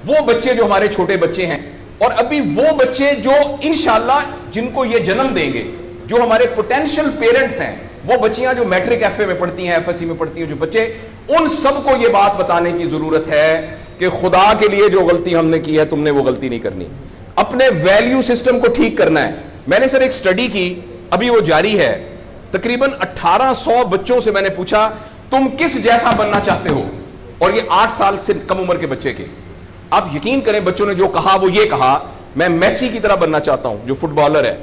وہ بچے جو ہمارے چھوٹے بچے ہیں اور ابھی وہ بچے جو انشاءاللہ جن کو یہ جنم دیں گے, جو ہمارے پوٹینشیل پیرنٹس ہیں, وہ بچیاں جو میٹرک ایف اے میں پڑھتی ہیں, ایف ایس سی میں پڑھتی ہیں, جو بچے, ان سب کو یہ بات بتانے کی ضرورت ہے کہ خدا کے لیے جو غلطی ہم نے کی ہے تم نے وہ غلطی نہیں کرنی. اپنے ویلیو سسٹم کو ٹھیک کرنا ہے. میں نے سر ایک سٹڈی کی, ابھی وہ جاری ہے, تقریباً 1800 بچوں سے میں نے پوچھا تم کس جیسا بننا چاہتے ہو, اور یہ 8 سال سے کم عمر کے بچے کے. آپ یقین کریں بچوں نے جو کہا وہ یہ کہا میں میسی کی طرح بننا چاہتا ہوں جو فٹ بالر ہے,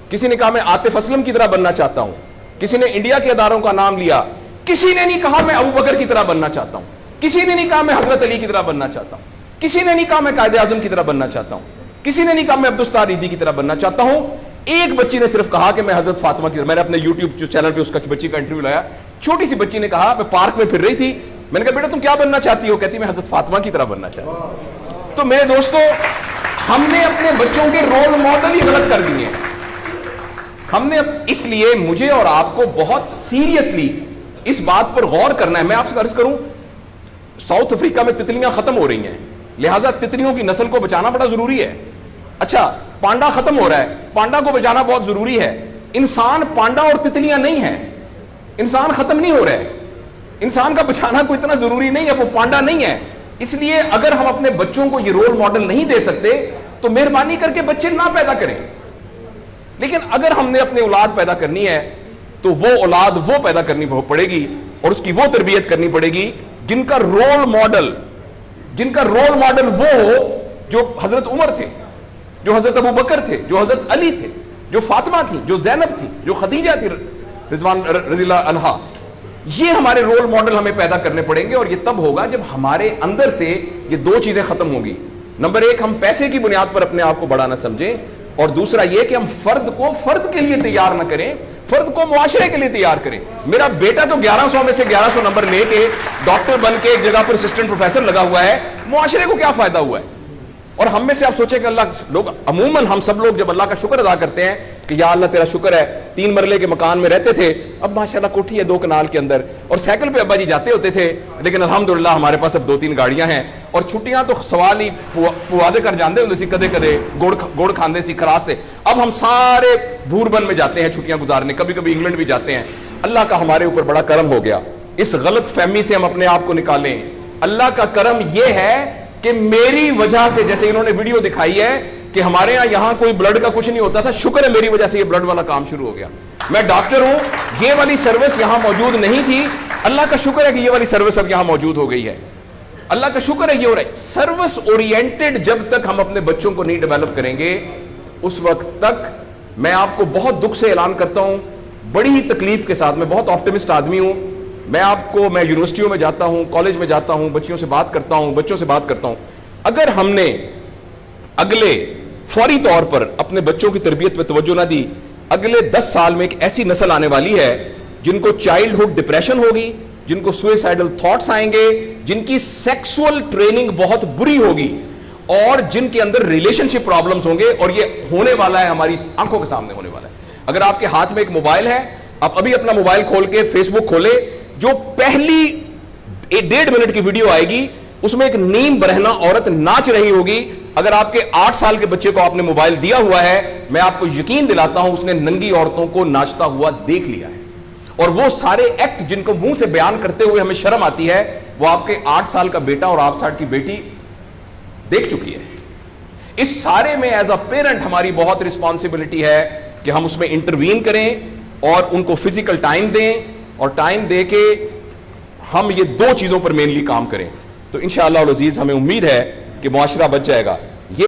کسی نے کہا میں عاطف اسلم کی طرح بننا چاہتا ہوں, کسی نے انڈیا کے اداروں کا نام لیا, کسی نے نہیں کہا میں ابو بکر کی طرح بننا چاہتا ہوں, کسی نے نہیں کہا میں حضرت علی کی طرح بننا چاہتا ہوں, کسی نے نہیں کہا میں قائد اعظم کی طرح بننا چاہتا ہوں, کسی نے نہیں کہا میں عبدالستار ایدھی کی طرح بننا چاہتا ہوں. ایک بچی نے صرف کہا کہ میں حضرت فاطمہ کی طرح. میں نے اپنے یوٹیوب چینل پہ اس بچی کا انٹرویو لایا, چھوٹی سی بچی نے کہا, میں پارک میں پھر رہی تھی, میں نے کہا بیٹا تم کیا بننا چاہتی ہو, کہتی میں حضرت فاطمہ کی طرح بننا چاہتی ہوں. تو میرے دوستو, ہم نے اپنے بچوں کے رول ماڈل ہی غلط کر دیے ہیں. ہم نے, اس لیے مجھے اور آپ کو بہت سیریسلی اس بات پر غور کرنا ہے. میں آپ سے عرض کروں, ساؤتھ افریقہ میں تتلیاں ختم ہو رہی ہیں, لہٰذا تتلیوں کی نسل کو بچانا بڑا ضروری ہے. اچھا, پانڈا ختم ہو رہا ہے, پانڈا کو بچانا بہت ضروری ہے. انسان پانڈا اور تتلیاں نہیں ہیں, انسان ختم نہیں ہو رہا ہے, انسان کا بچانا کوئی اتنا ضروری نہیں ہے, وہ پانڈا نہیں ہے. اس لیے اگر ہم اپنے بچوں کو یہ رول ماڈل نہیں دے سکتے تو مہربانی کر کے بچے نہ پیدا کریں. لیکن اگر ہم نے اپنی اولاد پیدا کرنی ہے تو وہ اولاد وہ پیدا کرنی پڑے گی اور اس کی وہ تربیت کرنی پڑے گی جن کا رول ماڈل وہ ہو جو حضرت عمر تھے, جو حضرت ابو بکر تھے, جو حضرت علی تھے, جو فاطمہ تھی, جو زینب تھی, جو خدیجہ تھی رضوان رضی اللہ عنہا. یہ ہمارے رول ماڈل ہمیں پیدا کرنے پڑیں گے, اور یہ تب ہوگا جب ہمارے اندر سے یہ دو چیزیں ختم ہوگی. نمبر 1, ہم پیسے کی بنیاد پر اپنے آپ کو بڑا نہ سمجھیں, اور دوسرا یہ کہ ہم فرد کو فرد کے لیے تیار نہ کریں, فرد کو معاشرے کے لیے تیار کریں. میرا بیٹا تو 1100 میں سے 1100 نمبر لے کے ڈاکٹر بن کے ایک جگہ پر اسسٹنٹ پروفیسر لگا ہوا ہے, معاشرے کو کیا فائدہ ہوا ہے؟ اور ہم میں سے آپ سوچیں کہ اللہ لوگ, عموماً ہم سب لوگ جب اللہ کا شکر ادا کرتے ہیں کہ یا اللہ تیرا شکر ہے, 3 مرلے کے مکان میں رہتے تھے, اب ماشاءاللہ کوٹھی ہے 2 کنال کے اندر, اور سائیکل پہ ابا جی جاتے ہوتے تھے, لیکن الحمدللہ ہمارے پاس اب 2-3 گاڑیاں ہیں, اور چھٹیاں تو سوال ہی پوادے کر جاندے ہوندے سی, کدے کدے گوڑ کھاندے سی, خراس تھے. اب ہم سارے بھوربن میں جاتے ہیں چھٹیاں گزارنے, کبھی کبھی انگلینڈ بھی جاتے ہیں. اللہ کا ہمارے اوپر بڑا کرم ہو گیا. اس غلط فہمی سے ہم اپنے آپ کو نکالیں. اللہ کا کرم یہ ہے کہ میری وجہ سے, جیسے انہوں نے ویڈیو دکھائی ہے کہ ہمارے یہاں کوئی بلڈ کا کچھ نہیں ہوتا تھا, شکر ہے میری وجہ سے یہ بلڈ والا کام شروع ہو گیا. میں ڈاکٹر ہوں, یہ والی سروس یہاں موجود نہیں تھی, اللہ کا شکر ہے کہ یہ والی سروس اب یہاں موجود ہو گئی ہے. اللہ کا شکر ہے یہ ہو رہا ہے. سروس اورینٹڈ جب تک ہم اپنے بچوں کو نہیں ڈیولپ کریں گے, اس وقت تک میں آپ کو بہت دکھ سے اعلان کرتا ہوں, بڑی ہی تکلیف کے ساتھ, میں بہت آپٹمسٹ آدمی ہوں, میں یونیورسٹیوں میں جاتا ہوں, کالج میں جاتا ہوں, بچوں سے بات کرتا ہوں, اگر ہم نے اگلے فوری طور پر اپنے بچوں کی تربیت پہ توجہ نہ دی, اگلے 10 سال میں ایک ایسی نسل آنے والی ہے جن کو چائلڈہڈ ڈپریشن ہوگی, جن کو سوئسائڈل تھاٹس آئیں گے, جن کی سیکسول ٹریننگ بہت بری ہوگی, اور جن کے اندر ریلیشن شپ پرابلمز ہوں گے. اور یہ ہونے والا ہے, ہماری آنکھوں کے سامنے ہونے والا ہے. اگر آپ کے ہاتھ میں ایک موبائل ہے, آپ ابھی اپنا موبائل کھول کے فیس بک کھولے, جو پہلی 1.5 منٹ کی ویڈیو آئے گی اس میں ایک نیم برہنہ عورت ناچ رہی ہوگی. اگر آپ کے 8 سال کے بچے کو آپ نے موبائل دیا ہوا ہے, میں آپ کو یقین دلاتا ہوں اس نے ننگی عورتوں کو ناچتا ہوا دیکھ لیا ہے, اور وہ سارے ایکٹ جن کو منہ سے بیان کرتے ہوئے ہمیں شرم آتی ہے, وہ آپ کے 8 سال کا بیٹا اور 8 سال کی بیٹی دیکھ چکی ہے. اس سارے میں ایز اے پیرنٹ ہماری بہت رسپانسبلٹی ہے کہ ہم اس میں انٹروین کریں اور ان کو فزیکل ٹائم دیں, اور ٹائم دے کے ہم یہ 2 چیزوں پر مینلی کام کریں. تو انشاءاللہ العزیز ہمیں امید ہے کہ معاشرہ بچ جائے گا.